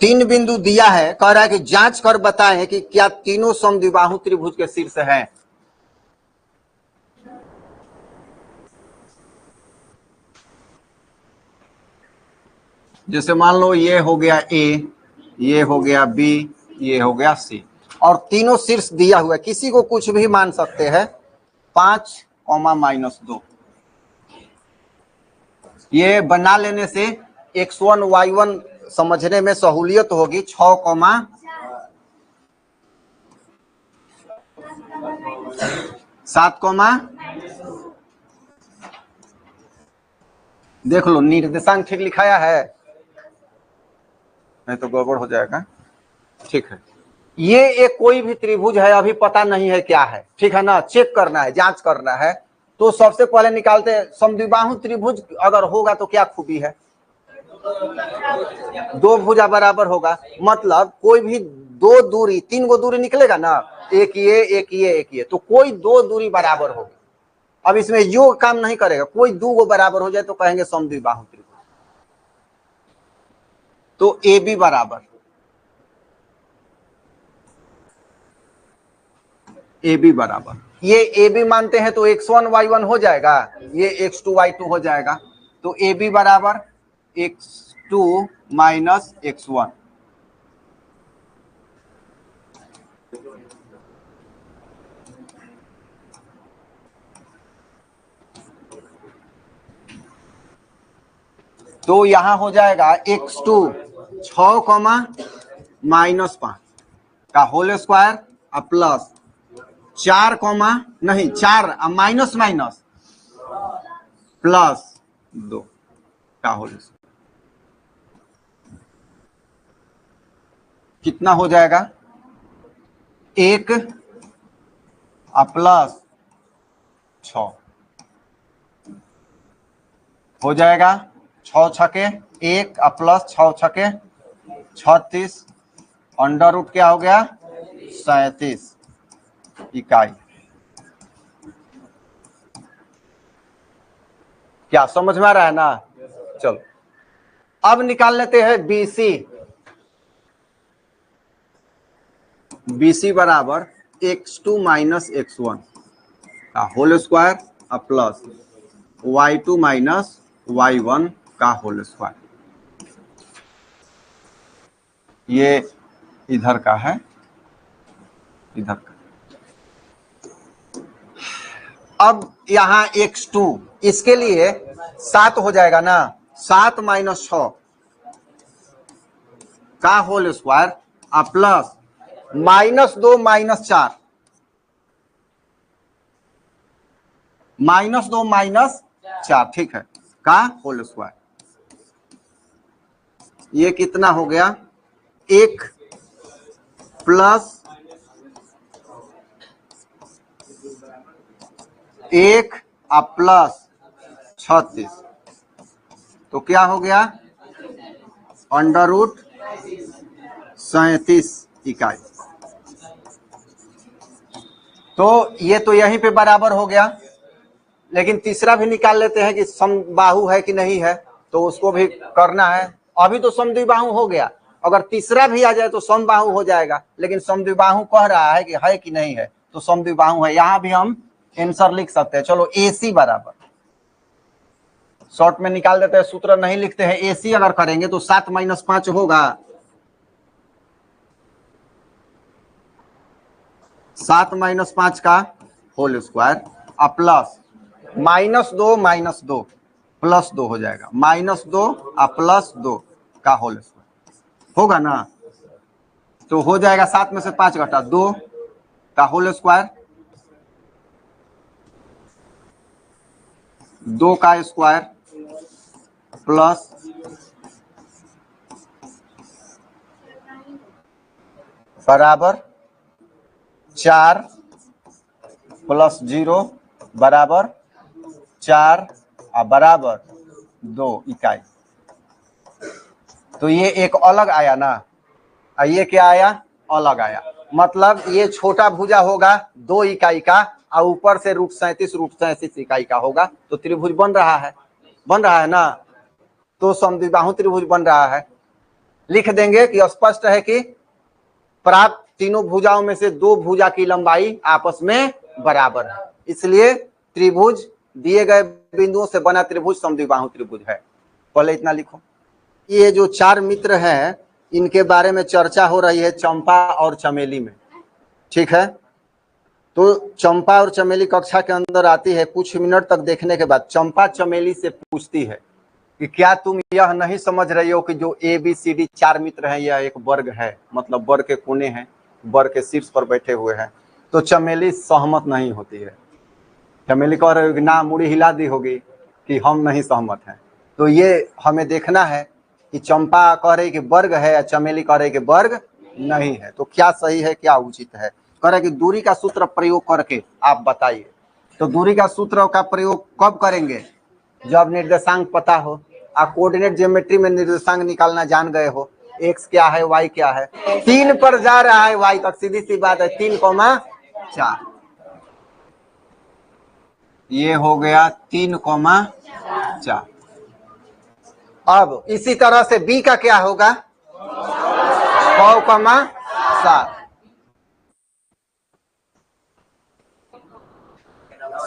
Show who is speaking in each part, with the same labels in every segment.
Speaker 1: तीन बिंदु दिया है, कह रहा है कि जांच कर बताएं कि क्या तीनों समद्विबाहु त्रिभुज के शीर्ष हैं। जैसे मान लो ये हो गया ए, ये हो गया बी, ये हो गया सी, और तीनों शीर्ष दिया हुआ है, किसी को कुछ भी मान सकते हैं। 5, -2 ये बना लेने से x1 y1 समझने में सहूलियत होगी। 6, 7, देख लो निर्देशांक ठीक लिखाया है, नहीं तो गड़बड़ हो जाएगा। ठीक है, ये एक कोई भी त्रिभुज है, अभी पता नहीं है क्या है, ठीक है ना, चेक करना है, जांच करना है। तो सबसे पहले निकालते हैं समद्विबाहु त्रिभुज अगर होगा तो क्या खूबी है, दो भुजा बराबर होगा, मतलब कोई भी दो दूरी, 3 गो दूरी निकलेगा ना, एक ये एक ये एक ये, तो कोई दो दूरी बराबर होगी। अब इसमें योग काम नहीं करेगा, कोई दो गो बराबर हो जाए तो कहेंगे समद्विबाहु त्रिभुज। तो ए बी बराबर ए बी बराबर, ये ए बी मानते हैं तो x1 y1 हो जाएगा, ये x2 y2 हो जाएगा। तो ए बी बराबर x2 माइनस x1। तो यहां हो जाएगा x2 6, -5 का होल स्क्वायर प्लस 4, नहीं 4 माइनस माइनस प्लस 2 का होल स्क्वायर। कितना हो जाएगा, 1 प्लस 6 हो जाएगा, 6 छके 1 प्लस 6 छके 36, अंडर रूट क्या हो गया 37 इकाई। क्या समझ में आ रहा है ना। चलो अब निकाल लेते हैं BC। BC बराबर x2 माइनस x1 का whole square plus y2 minus y1 का होल स्क्वायर। ये इधर का है, इधर का। अब यहां x2 इसके लिए 7 हो जाएगा ना, 7 माइनस 6 का होल स्क्वायर प्लस -2 -4, -2 -4 ठीक है, का होल स्क्वायर। ये कितना हो गया, 1 प्लस 1 प्लस 36, तो क्या हो गया अंडर रूट 37 इकाई। तो ये तो यहीं पे बराबर हो गया, लेकिन तीसरा भी निकाल लेते हैं कि समबाहु है कि नहीं है, तो उसको भी करना है। अभी तो समद्विबाहु हो गया, अगर तीसरा भी आ जाए तो समबाहु हो जाएगा, लेकिन समद्विबाहु कह रहा है कि है कि नहीं है, तो समद्विबाहु है। यहां भी हम आंसर लिख सकते हैं। चलो AC बराबर, शॉर्ट में निकाल देते हैं, सूत्र नहीं लिखते हैं। AC अगर करेंगे तो 7 - 5 होगा, 7 - 5 का होल स्क्वायर प्लस -2 प्लस 2 हो जाएगा, -2 प्लस 2 का होल स्क्वायर होगा ना। तो हो जाएगा 7 में से 5 घटा 2 का होल स्क्वायर, 2 का स्क्वायर प्लस बराबर 4 प्लस 0 बराबर 4 बराबर 2 इकाई। तो ये एक अलग आया ना, ये क्या आया, अलग आया। मतलब ये छोटा भुजा होगा 2 इकाई का, और ऊपर से √37 इकाई का होगा, तो त्रिभुज बन रहा है ना, तो समद्विबाहु त्रिभुज बन रहा है। लिख देंगे कि स्पष्ट है कि प्राप्त तीनों भुजाओं में से दो भुजा की लंबाई आपस में बराबर है, इसलिए त्रिभुज दिए गए बिंदुओं से बना त्रिभुज समद्विबाहु त्रिभुज है। पहले इतना लिखो। ये जो चार मित्र हैं इनके बारे में चर्चा हो रही है चंपा और चमेली में, ठीक है। तो चंपा और चमेली कक्षा के अंदर आती है, कुछ मिनट तक देखने के बाद चंपा चमेली से पूछती है कि क्या तुम यह नहीं समझ रही हो कि जो ए बी सी डी चार मित्र हैं यह एक वर्ग है, मतलब वर्ग के कोने हैं, वर्ग के शीर्ष पर बैठे हुए हैं। तो चमेली सहमत नहीं होती है। चमेली कह रही होगी, ना मुड़ी हिला दी होगी कि हम नहीं सहमत हैं। तो ये हमें देखना है कि चंपा कह रही कि वर्ग है या चमेली कह रही कि वर्ग नहीं है, तो क्या सही है क्या उचित है। कह रहे कि दूरी का सूत्र प्रयोग करके आप बताइए। तो दूरी का सूत्र का प्रयोग कब करेंगे? जब निर्देशांक पता हो। आप कोऑर्डिनेट ज्योमेट्री में निर्देशांक निकालना जान गए हो, एक्स क्या है वाई क्या है। 3 पर जा रहा है वाई तक, सीधी सी बात है 3,4। ये हो गया 3,4। अब इसी तरह से बी का क्या होगा? 6,7।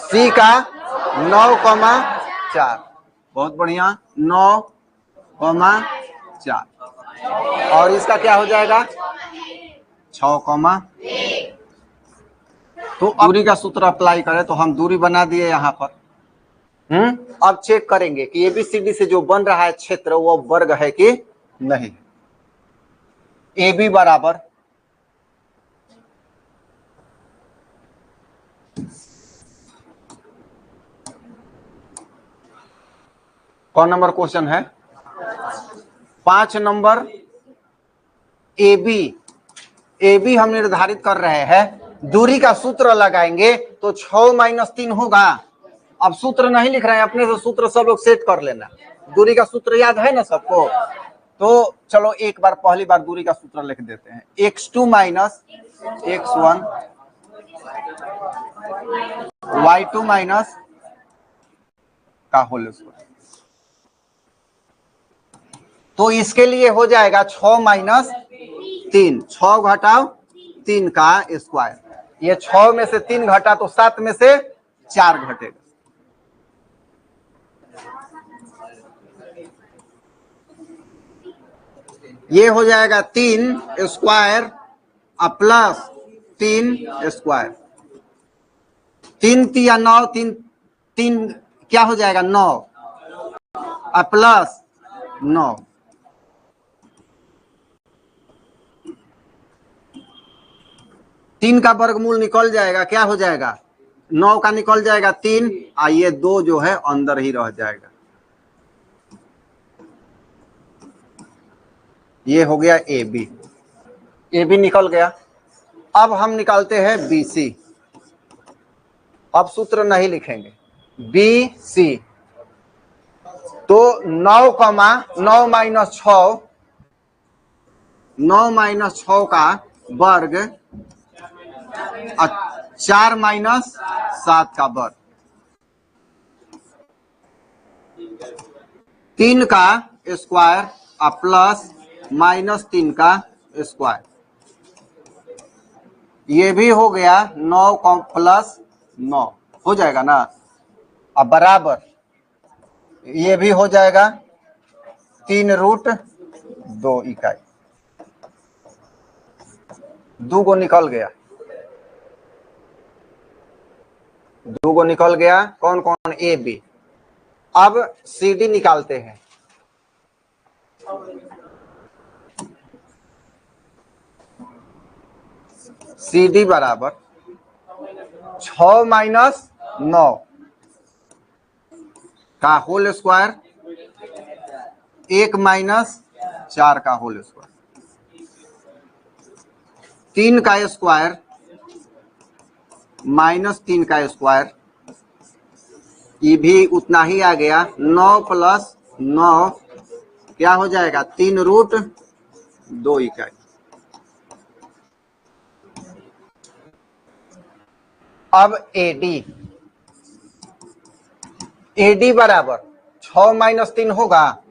Speaker 1: सी का 9,4। बहुत बढ़िया, 9,4। और इसका क्या हो जाएगा? 6, तो दूरी का सूत्र अप्लाई करें तो हम दूरी बना दिए यहां पर। अब चेक करेंगे कि एबीसीडी से जो बन रहा है क्षेत्र वो वर्ग है कि नहीं। ए बी बराबर कौन नंबर क्वेश्चन है? 5 नंबर। ए बी हम निर्धारित कर रहे हैं, दूरी का सूत्र लगाएंगे तो 6 - 3 होगा। अब सूत्र नहीं लिख रहे हैं, अपने से सूत्र सब लोग सेट कर लेना। दूरी का सूत्र याद है ना सबको? तो चलो एक बार पहली बार दूरी का सूत्र लिख देते हैं। x2 - x1 y2 - का होल स्क्वायर। तो इसके लिए हो जाएगा 6 - 3, 6 घटाओ 3 का स्क्वायर। ये 6 में से 3 घटा तो 7 में से 4 घटेगा। ये हो जाएगा 3 स्क्वायर प्लस 3 स्क्वायर। 3 तिया 9, 3 क्या हो जाएगा? 9 प्लस 9। तीन का वर्गमूल निकल जाएगा, क्या हो जाएगा? 9 का निकल जाएगा 3, ये 2 जो है अंदर ही रह जाएगा। ये हो गया ए बी निकल गया। अब हम निकालते हैं बी सी। अब सूत्र नहीं लिखेंगे, बी सी। तो 9, 9 - 6 का वर्ग 4 - 7 का वर्ग, 3 का स्क्वायर प्लस -3 का स्क्वायर। ये भी हो गया 9 प्लस 9 हो जाएगा ना। अब बराबर ये भी हो जाएगा 3√2 इकाई। 2 गो निकल गया, 2 गो निकल गया। कौन कौन? A B. अब सी डी निकालते हैं। सी डी बराबर 6 - 9 का होल स्क्वायर, 1 - 4 का होल स्क्वायर, 3 का स्क्वायर -3 का स्क्वायर, ये भी उतना ही आ गया। 9 प्लस 9 क्या हो जाएगा? 3√2 इकाई। अब एडी बराबर 6 - 3 होगा,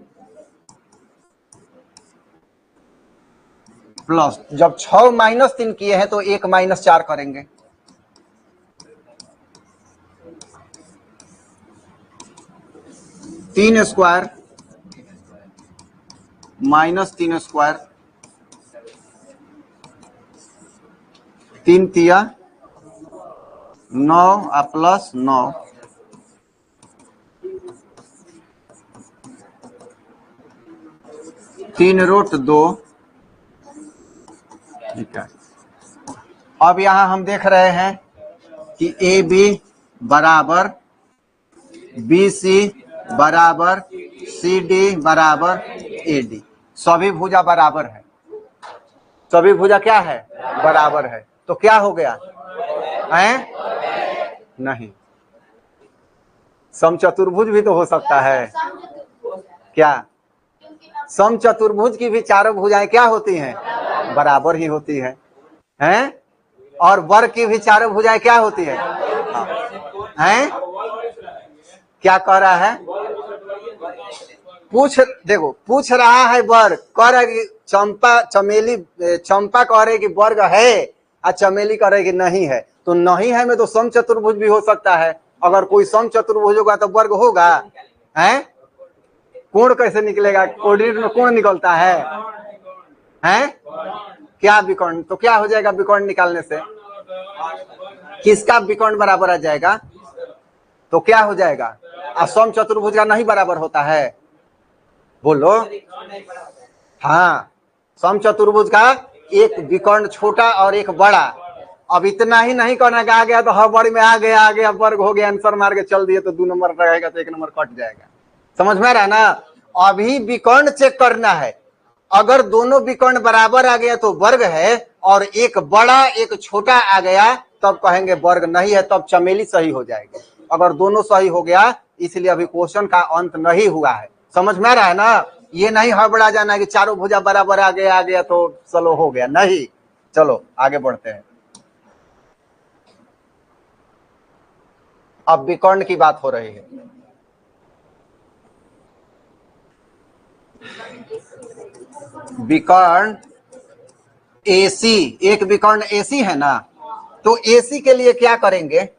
Speaker 1: प्लस, जब 6 माइनस 3 किए हैं तो 1 माइनस 4 करेंगे। तीन स्क्वायर माइनस 3 स्क्वायर, 3 तिया 9 और प्लस 9, तीन रूट 2। ठीक है, अब यहां हम देख रहे हैं कि ए बी बराबर बी सी बराबर सी डी बराबर ए डी, सभी भुजा बराबर है। सभी भुजा क्या है? बराबर है। तो क्या हो गया है? नहीं, समचतुर्भुज भी तो हो सकता है। क्या? समचतुर्भुज की भी चारों भुजाएं क्या होती हैं? बराबर ही होती है, हैं? और वर्ग की भी चारों भुजाएं क्या होती है? हैं? क्या कह रहा है? देखो, पूछ रहा है वर्ग, कह रहा है कि चंपा कह रहे कि वर्ग है और चमेली कह रहे कि नहीं है। तो नहीं है में तो समचतुर्भुज भी हो सकता है। अगर कोई समचतुर्भुज होगा तो वर्ग होगा, हैं? कोण कैसे निकलेगा? कोऑर्डिनेट में कोण निकलता है, हैं? क्या विकर्ण? तो क्या हो जाएगा विकर्ण निकालने से? किसका विकर्ण बराबर आ जाएगा? तो क्या हो जाएगा? समचतुर्भुज का नहीं बराबर होता है, बोलो। हाँ, समचतुर्भुज का एक विकर्ण छोटा और एक बड़ा। अब इतना ही नहीं कहना आ गया तो हड़बड़ी में आ गया वर्ग हो गया, आंसर मार के चल दिए तो 2 नंबर रहेगा तो 1 नंबर कट जाएगा। समझ में आ रहा है ना? अभी विकर्ण चेक करना है। अगर दोनों विकर्ण बराबर आ गया तो वर्ग है, और एक बड़ा एक छोटा आ गया तब कहेंगे वर्ग नहीं है, तब चमेली सही हो जाएगी। अगर दोनों सही हो गया, इसलिए अभी क्वेश्चन का अंत नहीं हुआ है। समझ में आ रहा है ना? ये नहीं हड़बड़ा जाना कि चारों भुजा बराबर आ गया तो चलो हो गया, नहीं। चलो आगे बढ़ते हैं। अब विकर्ण की बात हो रही है। विकर्ण AC, एक विकर्ण AC है ना, तो AC के लिए क्या करेंगे?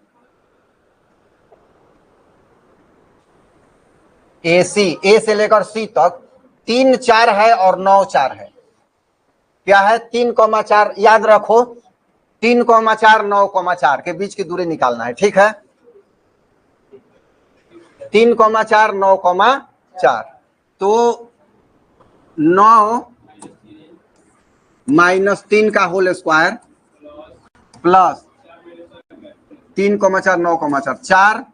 Speaker 1: AC, A से लेकर C तक 3 4 है और 9 4 है। क्या है? 3,4, याद रखो 3,4 9,4 के बीच की दूरी निकालना है, ठीक है? 3,4 9,4, तो 9 माइनस 3 का होल स्क्वायर प्लस 3,4 9,4 4,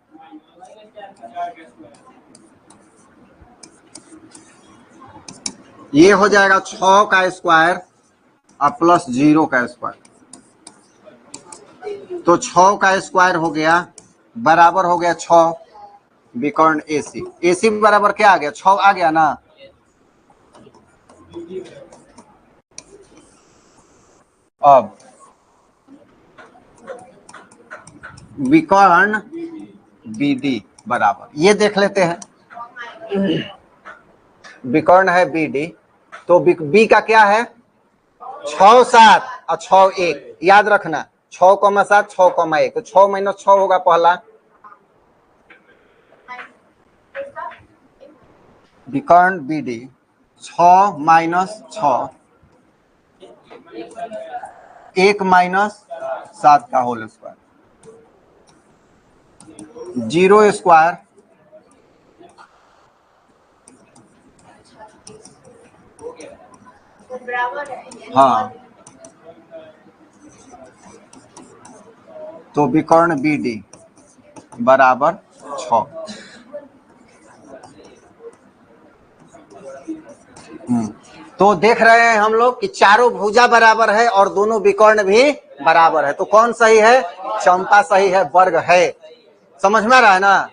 Speaker 1: ये हो जाएगा 6 का स्क्वायर और प्लस 0 का स्क्वायर। तो 6 का स्क्वायर हो गया बराबर हो गया 6 विकर्ण AC। AC बराबर क्या आ गया? 6 आ गया ना। अब विकर्ण BD बराबर, ये देख लेते हैं। विकर्ण है BD, तो B का क्या है? 6 7 और 6 1, याद रखना 6,7 6,1, तो 6 माइनस 6 होगा पहला। विकर्ण BD 6 माइनस 6, 1 माइनस 7 का होल स्क्वायर, 0 स्क्वायर हाँ, तो विकर्ण BD बराबर 6। तो देख रहे हैं हम लोग कि चारों भुजा बराबर है और दोनों विकर्ण भी बराबर है। तो कौन सही है? चंपा सही है, वर्ग है। समझ में आ रहा है ना?